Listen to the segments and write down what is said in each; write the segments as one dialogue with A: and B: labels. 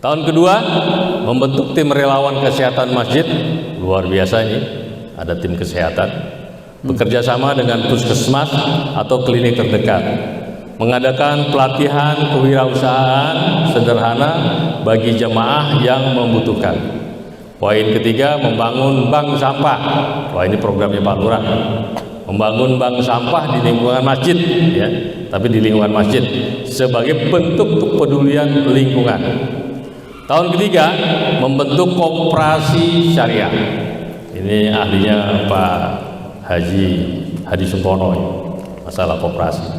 A: Tahun kedua, membentuk tim relawan kesehatan masjid. Luar biasa ini, ada tim kesehatan. Bekerja sama dengan puskesmas atau klinik terdekat. Mengadakan pelatihan kewirausahaan sederhana bagi jemaah yang membutuhkan. Poin ketiga, membangun bank sampah. Wah, ini programnya Pak Lurah. Membangun bank sampah di lingkungan masjid, ya, tapi di lingkungan masjid sebagai bentuk kepedulian lingkungan. Tahun ketiga, membentuk koperasi syariah. Ini ahlinya Pak Haji Hadi Sungkono, masalah koperasi.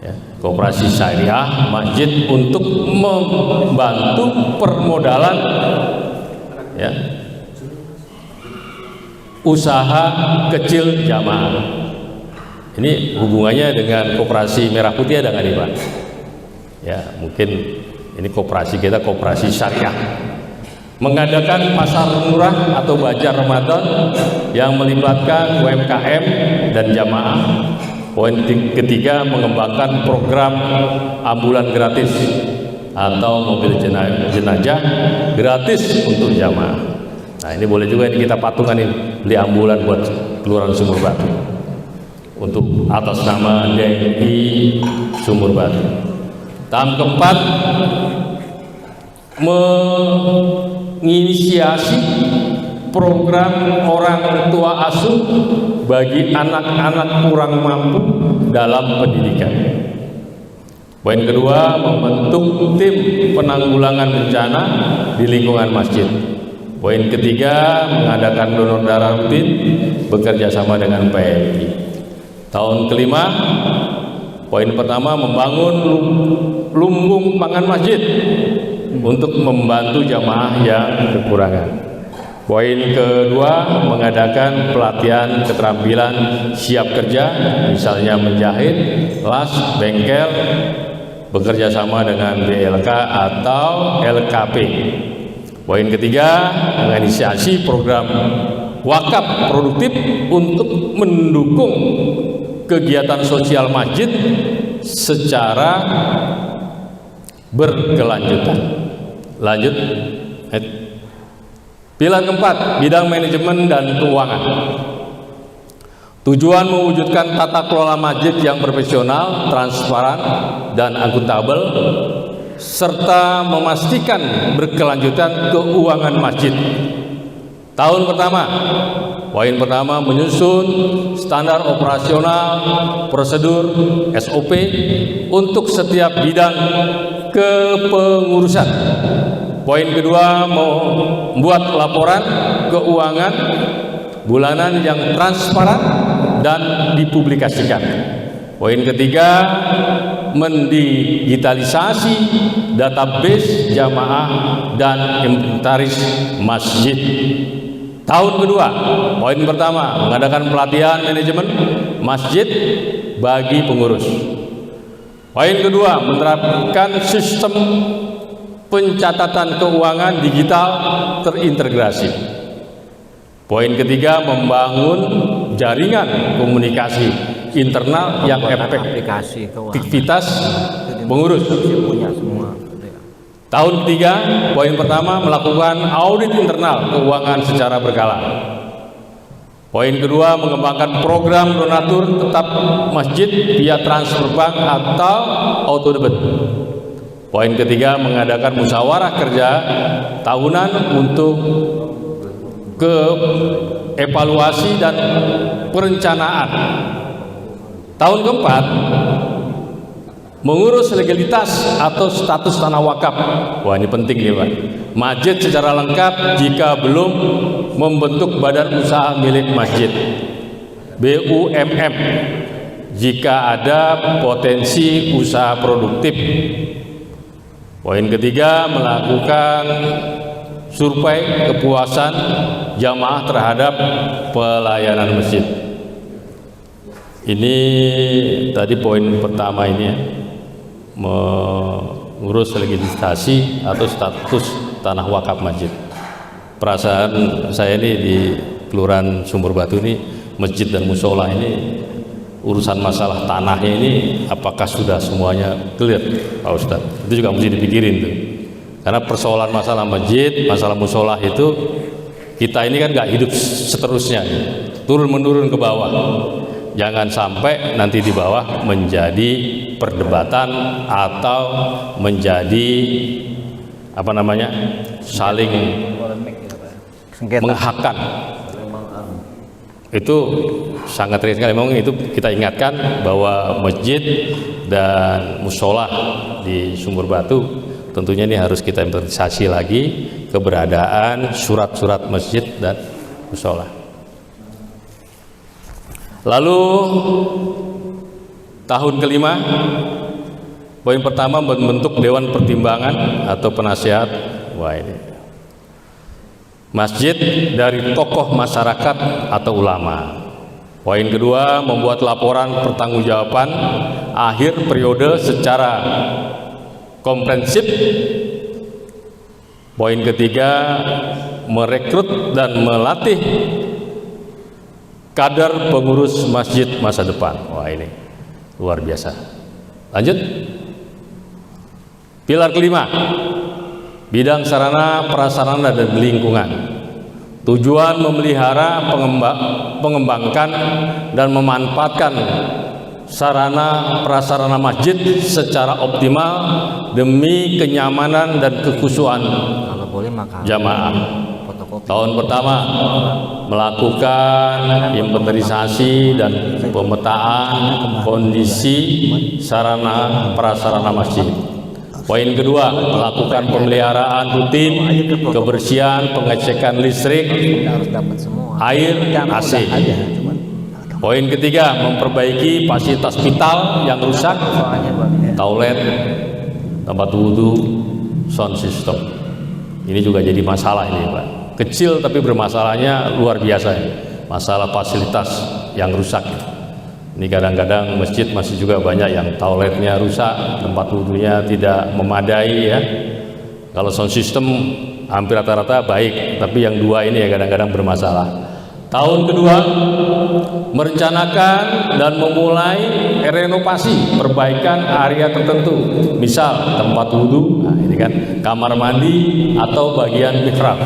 A: Ya, koperasi syariah masjid untuk membantu permodalan, ya, usaha kecil jamaah. Ini hubungannya dengan koperasi Merah Putih ada nggak nih Pak? Ya, mungkin ini koperasi kita, koperasi syariah. Mengadakan pasar murah atau bazar Ramadan yang melibatkan UMKM dan jamaah. Poin ketiga, mengembangkan program ambulan gratis atau mobil jenazah gratis untuk jamaah. Nah, ini boleh juga ini kita patungan ini, beli ambulan buat Kelurahan Sumur Batu untuk atas nama DNI Sumur Batu. Tahap keempat, menginisiasi program orang tua asuh bagi anak-anak kurang mampu dalam pendidikan. Poin kedua, membentuk tim penanggulangan bencana di lingkungan masjid. Poin ketiga, mengadakan donor darah rutin bekerja sama dengan PMI. Tahun kelima, poin pertama, membangun lumbung pangan masjid untuk membantu jamaah yang kekurangan. Poin kedua, mengadakan pelatihan keterampilan siap kerja, misalnya menjahit, las, bengkel, bekerja sama dengan BLK atau LKP. Poin ketiga, menginisiasi program wakaf produktif untuk mendukung kegiatan sosial masjid secara berkelanjutan. Lanjut. Pilar keempat, bidang manajemen dan keuangan. Tujuan mewujudkan tata kelola masjid yang profesional, transparan, dan akuntabel, serta memastikan berkelanjutan keuangan masjid. Tahun pertama, poin pertama, menyusun standar operasional, prosedur, SOP untuk setiap bidang kepengurusan. Poin kedua, membuat laporan keuangan bulanan yang transparan dan dipublikasikan. Poin ketiga, mendigitalisasi database jamaah dan inventaris masjid. Tahun kedua, poin pertama, mengadakan pelatihan manajemen masjid bagi pengurus. Poin kedua, menerapkan sistem pencatatan keuangan digital terintegrasi. Poin ketiga, membangun jaringan komunikasi internal yang efektivitas pengurus. Tahun ketiga, poin pertama, melakukan audit internal keuangan secara berkala. Poin kedua, mengembangkan program donatur tetap masjid via transfer bank atau auto debit. Poin ketiga, mengadakan musyawarah kerja tahunan untuk evaluasi dan perencanaan. Tahun keempat, mengurus legalitas atau status tanah wakaf. Wah, ini penting nih Pak. Masjid secara lengkap jika belum membentuk badan usaha milik masjid, BUMM, jika ada potensi usaha produktif. Poin ketiga, melakukan survei kepuasan jamaah terhadap pelayanan masjid. Ini tadi poin pertama ini ya, mengurus legislasi atau status tanah wakaf masjid. Perasaan saya ini di Kelurahan Sumur Batu ini, masjid dan musola ini, urusan masalah tanahnya ini apakah sudah semuanya clear Pak Ustadz? Itu juga mesti dipikirin tuh. Karena persoalan masalah masjid, masalah musola itu kita ini kan nggak hidup seterusnya, turun menurun ke bawah. Jangan sampai nanti di bawah menjadi perdebatan atau menjadi apa namanya, saling menghakan. Itu sangat ringan sekali. Memang itu kita ingatkan bahwa masjid dan musola di Sumber Batu tentunya ini harus kita inventarisasi lagi keberadaan surat-surat masjid dan musola. Lalu tahun kelima, poin pertama membentuk Dewan Pertimbangan atau penasihat. Wah, ini masjid dari tokoh masyarakat atau ulama. Poin kedua, membuat laporan pertanggungjawaban akhir periode secara komprehensif. Poin ketiga, merekrut dan melatih kader pengurus masjid masa depan. Wah, ini luar biasa. Lanjut. Pilar kelima, bidang sarana prasarana dan lingkungan. Tujuan memelihara, mengembangkan dan memanfaatkan sarana prasarana masjid secara optimal demi kenyamanan dan kekhusyuan jamaah. Tahun pertama melakukan inventarisasi dan pemetaan kondisi sarana prasarana masjid. Poin kedua, melakukan pemeliharaan rutin, kebersihan, pengecekan listrik, air, AC. Poin ketiga, memperbaiki fasilitas vital yang rusak, toilet, tempat wudhu, sound system. Ini juga jadi masalah ini, Pak. Kecil tapi bermasalahnya luar biasa ini. Masalah fasilitas yang rusak. Ini kadang-kadang masjid masih juga banyak yang toiletnya rusak, tempat wudhunya tidak memadai ya. Kalau sound system hampir rata-rata baik, tapi yang dua ini ya kadang-kadang bermasalah. Tahun kedua, merencanakan dan memulai renovasi perbaikan area tertentu, misal tempat wudhu, nah ini kan kamar mandi atau bagian mihrab.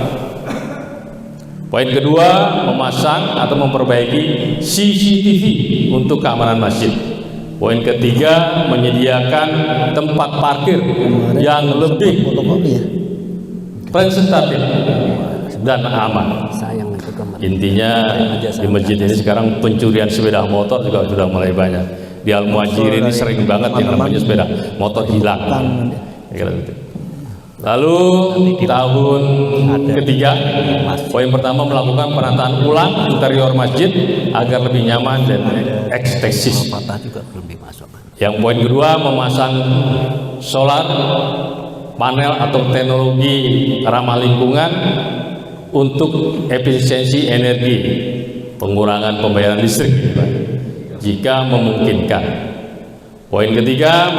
A: Poin kedua, memasang atau memperbaiki CCTV untuk keamanan masjid. Poin ketiga, menyediakan tempat parkir yang lebih presentatif dan aman. Intinya di masjid ini sekarang pencurian sepeda motor juga sudah mulai banyak. Di Al-Muhajirin ini sering banget yang namanya sepeda motor hilang. Lalu tahun ketiga, poin pertama melakukan penataan ulang interior masjid agar lebih nyaman dan estetis. Yang poin kedua, memasang solar panel atau teknologi ramah lingkungan untuk efisiensi energi, pengurangan pembayaran listrik jika memungkinkan. Poin ketiga,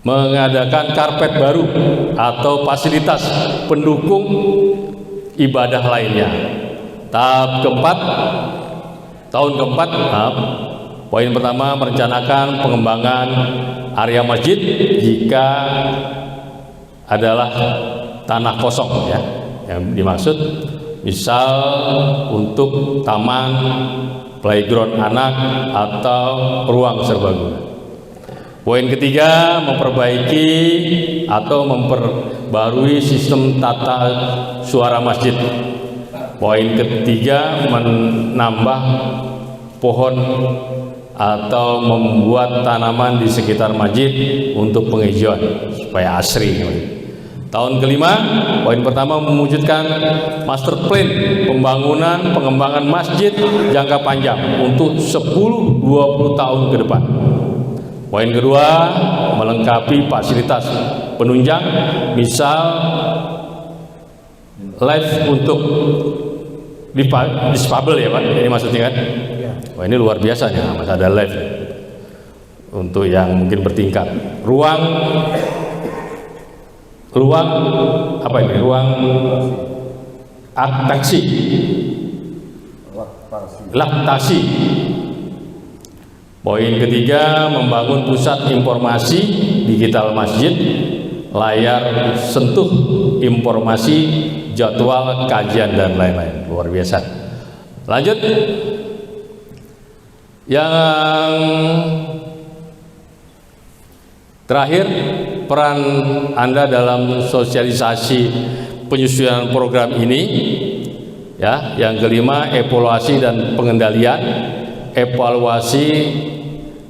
A: mengadakan karpet baru atau fasilitas pendukung ibadah lainnya. Tahun keempat, poin pertama, merencanakan pengembangan area masjid jika adalah tanah kosong ya, yang dimaksud misal untuk taman, playground anak atau ruang serbaguna. Poin ketiga, memperbaiki atau memperbarui sistem tata suara masjid. Poin ketiga, menambah pohon atau membuat tanaman di sekitar masjid untuk penghijauan supaya asri. Tahun kelima, poin pertama, mewujudkan master plan pengembangan masjid jangka panjang untuk 10-20 tahun ke depan. Poin kedua, melengkapi fasilitas penunjang, misal lift untuk disable ya Pak, ini maksudnya kan? Wah, ini luar biasa ya, masih ada lift untuk yang mungkin bertingkat. Ruang apa ini? Ruang laktasi. Poin ketiga, membangun pusat informasi digital masjid, layar sentuh informasi, jadwal kajian dan lain-lain. Luar biasa. Lanjut. Yang terakhir, peran Anda dalam sosialisasi penyusunan program ini, ya. Yang kelima, evaluasi dan pengendalian. Evaluasi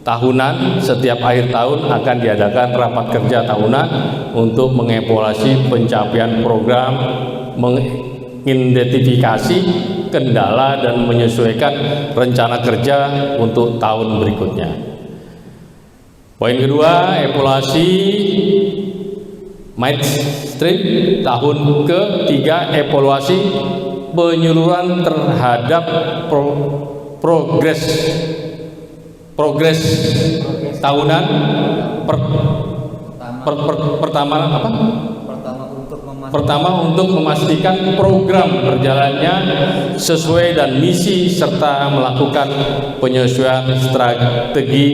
A: tahunan, setiap akhir tahun akan diadakan rapat kerja tahunan untuk mengevaluasi pencapaian program, mengidentifikasi kendala dan menyesuaikan rencana kerja untuk tahun berikutnya. Poin kedua, evaluasi midstream. Tahun ketiga, evaluasi penyeluruhan terhadap progres tahunan. Pertama untuk memastikan program berjalannya sesuai dan misi serta melakukan penyesuaian strategi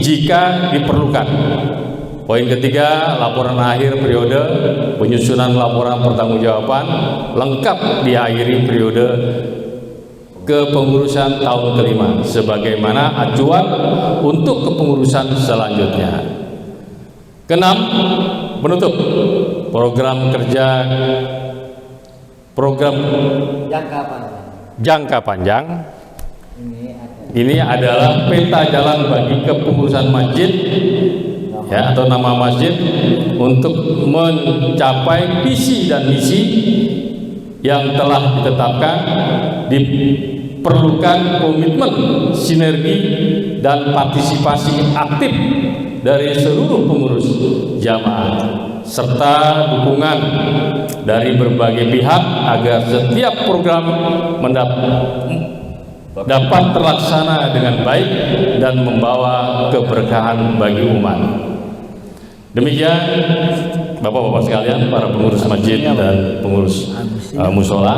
A: jika diperlukan. Poin ketiga, laporan akhir periode, penyusunan laporan pertanggungjawaban lengkap diakhiri periode kepengurusan tahun kelima sebagaimana acuan untuk kepengurusan selanjutnya. Keenam, penutup program kerja jangka panjang. Ini adalah peta jalan bagi kepengurusan masjid, ya, atau nama masjid untuk mencapai visi dan misi yang telah ditetapkan. Diperlukan komitmen, sinergi, dan partisipasi aktif dari seluruh pengurus jamaah serta dukungan dari berbagai pihak agar setiap program dapat terlaksana dengan baik dan membawa keberkahan bagi umat. Demikian Bapak-bapak sekalian, para pengurus masjid dan pengurus musola.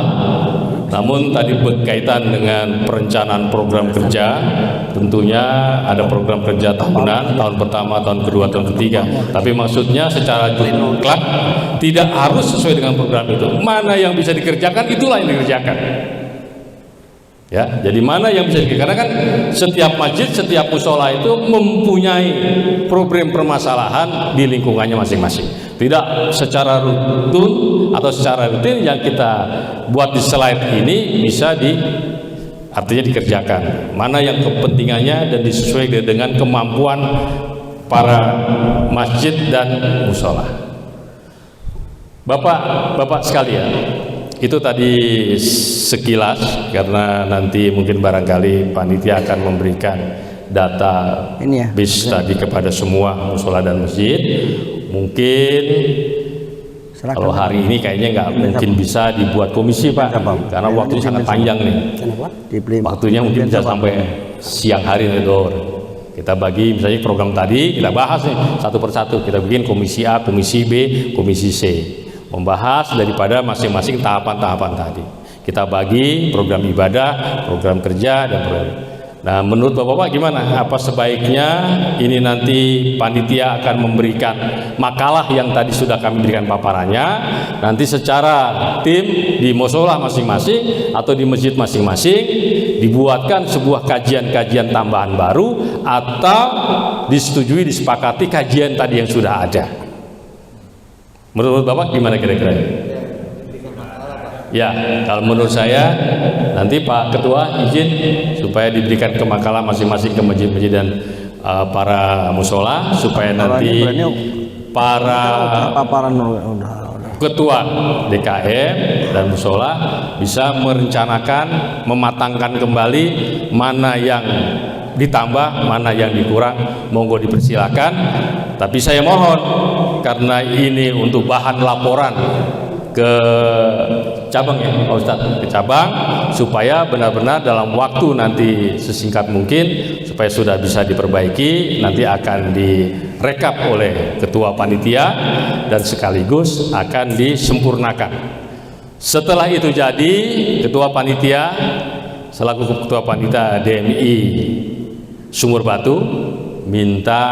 A: Namun tadi berkaitan dengan perencanaan program kerja, tentunya ada program kerja tahunan, tahun pertama, tahun kedua, tahun ketiga. Tapi maksudnya secara jumlah tidak harus sesuai dengan program itu. Mana yang bisa dikerjakan, itulah yang dikerjakan. Ya, jadi mana yang bisa dikerjakan? Karena kan setiap masjid, setiap musola itu mempunyai problem permasalahan di lingkungannya masing-masing. Tidak secara atau secara rutin yang kita buat di slide ini bisa artinya dikerjakan. Mana yang kepentingannya dan disesuaikan dengan kemampuan para masjid dan musola. Bapak sekalian, itu tadi sekilas, karena nanti mungkin barangkali panitia akan memberikan data bis tadi kepada semua musola dan masjid. Mungkin kalau hari ini kayaknya nggak mungkin bisa dibuat komisi, Pak, karena waktunya sangat panjang nih. Waktunya mungkin bisa sampai siang hari nih, Dor. Kita bagi misalnya program tadi, kita bahas nih satu persatu. Kita bikin komisi A, komisi B, komisi C, membahas daripada masing-masing tahapan-tahapan tadi. Kita bagi program ibadah, program kerja, dan program. Nah, menurut Bapak-bapak gimana? Apa sebaiknya ini nanti panitia akan memberikan makalah yang tadi sudah kami berikan paparannya, nanti secara tim di musola masing-masing atau di masjid masing-masing dibuatkan sebuah kajian-kajian tambahan baru, atau disetujui, disepakati kajian tadi yang sudah ada? Menurut Bapak gimana kira-kira? Ya, kalau menurut saya nanti Pak Ketua izin supaya diberikan ke makalah masing-masing ke masjid-masjid dan para musola, supaya nanti para ketua DKM dan musola bisa merencanakan, mematangkan kembali mana yang ditambah, mana yang dikurang. Monggo dipersilakan. Tapi saya mohon, karena ini untuk bahan laporan ke cabang, ya Pak Ustadz, ke cabang, supaya benar-benar dalam waktu nanti sesingkat mungkin supaya sudah bisa diperbaiki, nanti akan direkap oleh ketua panitia dan sekaligus akan disempurnakan. Setelah itu jadi, ketua panitia selaku ketua panitia DMI Sumur Batu minta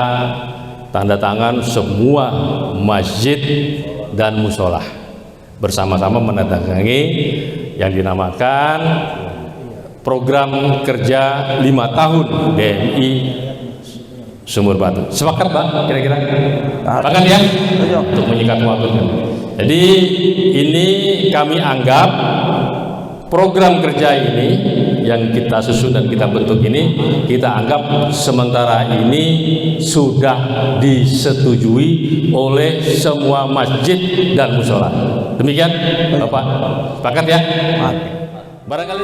A: tanda tangan semua masjid dan musola bersama-sama menandatangani yang dinamakan program kerja 5 tahun BMI Sumur Batu. Sepakat Pak kira-kira? Sepakat ya? Untuk menyikat waktunya. Jadi ini kami anggap program kerja ini yang kita susun dan kita bentuk ini, kita anggap sementara ini sudah disetujui oleh semua masjid dan musola. Demikian Bapak, sepakat ya? Barangkali